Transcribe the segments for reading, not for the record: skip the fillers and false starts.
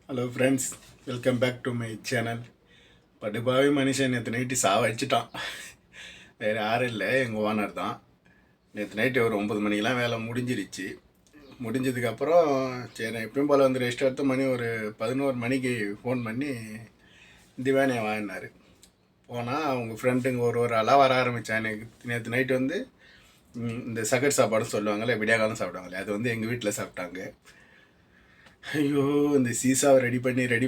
Hello friends, welcome back to my channel. படுபாவி மனுஷன் நேற்று நைட்டு சாவடிச்சிட்டான். வேறு யாரும் இல்லை, எங்கள் ஓனர் தான். நேற்று நைட்டு ஒரு 9 மணிக்கெலாம் வேலை முடிஞ்சிருச்சு. முடிஞ்சதுக்கப்புறம் சரி எப்பயும் போல் வந்து ரெஸ்ட் எடுத்து மணி ஒரு 11 மணிக்கு ஃபோன் பண்ணி திவானியை வாங்கினார். போனால் அவங்க ஃப்ரெண்டுங்க ஒரு ஆளாக வர ஆரம்பித்தான். எனக்கு நேற்று நைட்டு வந்து இந்த சகர் சாப்பாடுன்னு சொல்லுவாங்கள்ல, விடியாகாலம் சாப்பிடுவாங்களே, அது வந்து எங்கள் வீட்டில் சாப்பிட்டாங்க. ஐயோ, இந்த சீசாவை ரெடி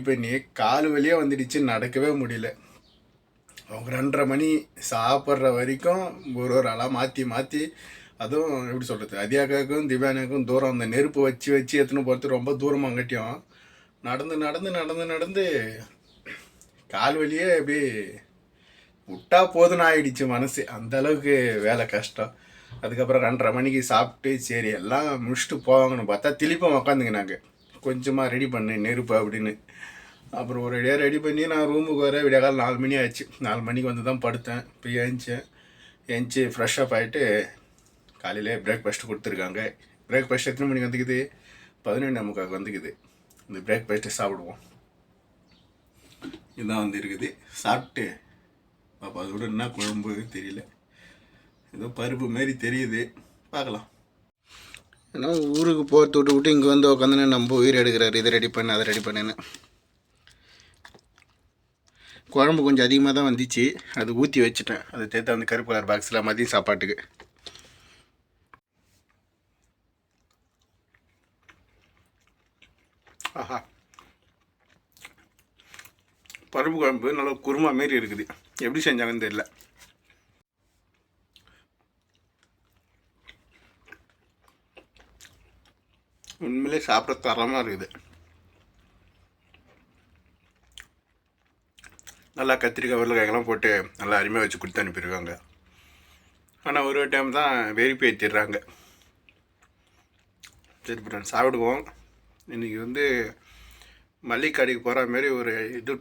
பண்ணி கால் வழியே வந்துடுச்சு, நடக்கவே முடியல. அவங்க 2:30 மணி சாப்பிட்ற வரைக்கும் ஒரு ஆளாக மாற்றி அதுவும் எப்படி சொல்கிறது, அதியாக்காவுக்கும் திவ்யானுக்கும் தூரம் அந்த நெருப்பு வச்சு எடுத்துன்னு போகிறது ரொம்ப தூரமாக அங்கட்டியும் நடந்து கால் வழியே அப்படியே விட்டா போதுன்னு ஆகிடுச்சு மனசு. அந்தளவுக்கு வேலை கஷ்டம். அதுக்கப்புறம் 2:30 மணிக்கு சாப்பிட்டு சரி எல்லாம் முடிச்சுட்டு போவாங்கன்னு பார்த்தா திருப்பம் உக்காந்துக்கினாங்க, கொஞ்சமாக ரெடி பண்ணு நெருப்பு அப்படின்னு. அப்புறம் ஒரு இடையாக ரெடி பண்ணி நான் ரூமுக்கு வர விடியகாலம் 4 மணி ஆயிடுச்சு. 4 மணிக்கு வந்து தான் படுத்தேன். இப்போ ஏஞ்சி ஃப்ரெஷ்ஷப் ஆகிட்டு காலையிலே பிரேக்ஃபாஸ்ட்டு கொடுத்துருக்காங்க. பிரேக்ஃபாஸ்ட் எத்தனை மணிக்கு வந்துக்குது? 11:45 வந்துக்குது. இந்த பிரேக்ஃபாஸ்ட்டு சாப்பிடுவோம். இதுதான் வந்து இருக்குது. சாப்பிட்டு பாப்பா அதோட என்ன குழம்பு தெரியல, ஏதோ பருப்பு மாரி தெரியுது, பார்க்கலாம். ஏன்னா ஊருக்கு போகிறது விட்டு இங்கே வந்து உட்காந்துன்னு நம்ம உயிர் எடுக்கிறாரு, இதை ரெடி பண்ணு அதை ரெடி பண்ணுன்னு. குழம்பு கொஞ்சம் அதிகமாக தான் வந்துச்சு, அது ஊற்றி வச்சுட்டேன். அதை சேர்த்து அந்த கருப்பு கலர் பாக்ஸில் மதியம் சாப்பாட்டுக்கு. ஆஹா, பருப்பு குழம்பு நல்லா குருமா மாரி இருக்குது. எப்படி செஞ்சாங்கன்னு தெரியல. உண்மையிலே சாப்பிட தரமாக இருக்குது. நல்லா கத்திரிக்காய் உருளைக்காயெல்லாம் போட்டு நல்லா அருமையாக வச்சு கொடுத்து அனுப்பியிருக்காங்க. ஆனால் ஒரு டைம் தான் வெறுப்பு ஏற்றிடுறாங்க. சரி ஃப்ரெண்ட்ஸ், சாப்பிடுவோம். இன்றைக்கி வந்து மல்லிகை கடைக்கு போகிற மாரி ஒரு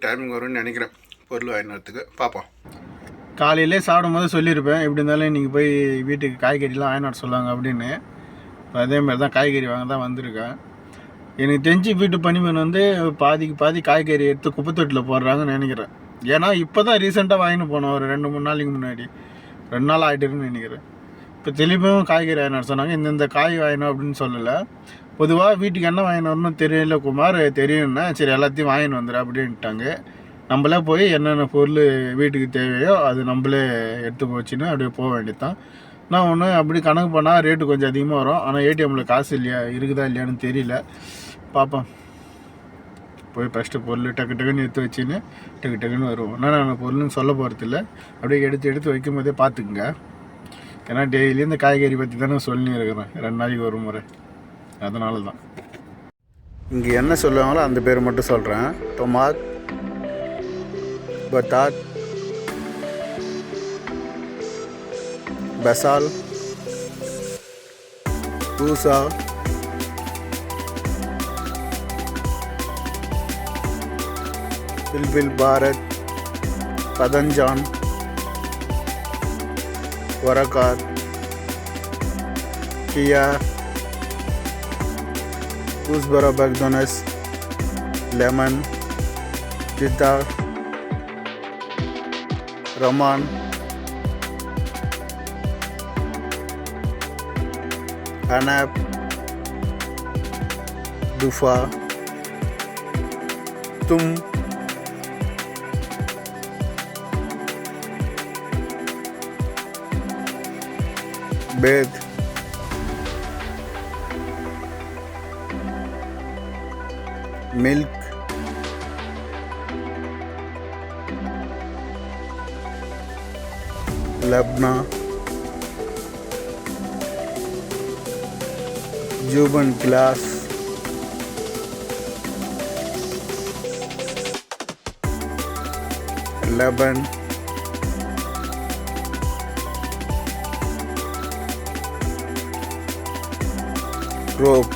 டைமிங் வரும்னு நினைக்கிறேன் பொருள் வாங்கினதுக்கு. பார்ப்போம். காலையிலே சாப்பிடும் போது சொல்லியிருப்பேன், எப்படி இருந்தாலும் இன்றைக்கி போய் வீட்டுக்கு காய்கறிலாம் வாங்கினாட்டு சொல்லுவாங்க அப்படின்னு. இப்போ அதேமாதிரி தான் காய்கறி வாங்க தான் வந்திருக்கேன். எனக்கு தெரிஞ்சு வீட்டு பணிமன் வந்து பாதிக்கு பாதி காய்கறி எடுத்து குப்பைத்தொட்டில் போடுறாங்கன்னு நினைக்கிறேன். ஏன்னா இப்போ தான் ரீசெண்டாக வாங்கின்னு போனோம், ஒரு 2-3 நாளைக்கு முன்னாடி. 2 நாள் ஆகிட்டுருன்னு நினைக்கிறேன். இப்போ தெளிவாகவும் காய்கறி வாங்கினார் சொன்னாங்க. இந்தந்த காய் வாங்கினோம் அப்படின்னு சொல்லலை. பொதுவாக வீட்டுக்கு என்ன வாங்கினோம்னு தெரியல குமார், தெரியும்னா சரி எல்லாத்தையும் வாங்கின்னு வந்துடு அப்படின்ட்டாங்க. நம்மளே போய் என்னென்ன பொருள் வீட்டுக்கு தேவையோ அது நம்மளே எடுத்து போச்சுன்னு அப்படியே போக வேண்டியது தான். நான் ஒன்று அப்படி கணக்கு பண்ணால் ரேட்டு கொஞ்சம் அதிகமாக வரும். ஆனால் ஏடிஎம்மில் காசு இல்லையா, இருக்குதா இல்லையான்னு தெரியல. பார்ப்போம். போய் ஃபஸ்ட்டு பொருள் டக்குன்னு எடுத்து வச்சுன்னு டக்குன்னு வருவோம். நான் பொருள்னு சொல்ல போகிறதில்ல, அப்படியே எடுத்து வைக்கும் போதே பார்த்துக்குங்க. ஏன்னா டெய்லி இந்த காய்கறி பற்றி தானே சொல்லி இருக்கிறேன், 2 நாளைக்கு ஒரு முறை. அதனால தான் இங்கே என்ன சொல்லுவாங்களோ அந்த பேர் மட்டும் சொல்கிறேன். டொமாட், பட்டாட், பசால், பூசா, பில்பில் பாரத், பதஞ்சான், வரகார், கியா, கூஸ்பரா பக்தோனஸ், லெமன், ஜித்தா, ரமான், அனாப், दुफा, तुम, बेद, मिल्क, लबना, जुबन ग्लास, लबन, ரோப்.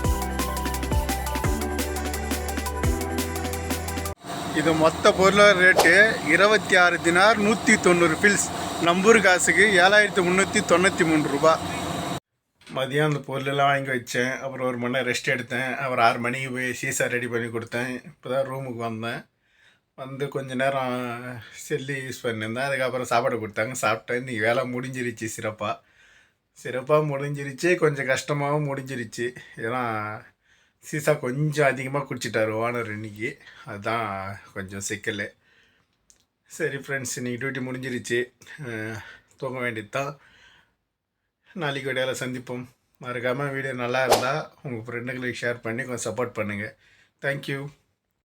இது மொத்த பொருளோட ரேட்டு 26 தினார் 190 பில்ஸ். நம்பூர் காசுக்கு 7393 ரூபா. மதியம் அந்த பொருளெல்லாம் வாங்கி வச்சேன். அப்புறம் 1 மணி நேரம் ரெஸ்ட் எடுத்தேன். அப்புறம் 6 மணிக்கு போய் சீசா ரெடி பண்ணி கொடுத்தேன். இப்போ தான் ரூமுக்கு வந்தேன். வந்து கொஞ்ச நேரம் செல்லு யூஸ் பண்ணியிருந்தேன். அதுக்கப்புறம் சாப்பாடு கொடுத்தாங்க, சாப்பிட்டேன். இன்றைக்கி வேலை முடிஞ்சிருச்சு சிறப்பாக முடிஞ்சிருச்சு. கொஞ்சம் கஷ்டமாகவும் முடிஞ்சிருச்சு. ஏன்னா சீசா கொஞ்சம் அதிகமாக குடிச்சிட்டார் ஓனர் இன்னைக்கு. அதுதான் கொஞ்சம் சிக்கல். சரி ஃப்ரெண்ட்ஸ், இன்றைக்கி டியூட்டி முடிஞ்சிருச்சு. தூங்க வேண்டியது தான். நாளைக்கு வீடியோவில் சந்திப்போம். மறக்காமல் வீடியோ நல்லா இருந்தால் உங்கள் ஃப்ரெண்டுங்களுக்கு ஷேர் பண்ணி கொஞ்சம் சப்போர்ட் பண்ணுங்கள். தேங்க்யூ.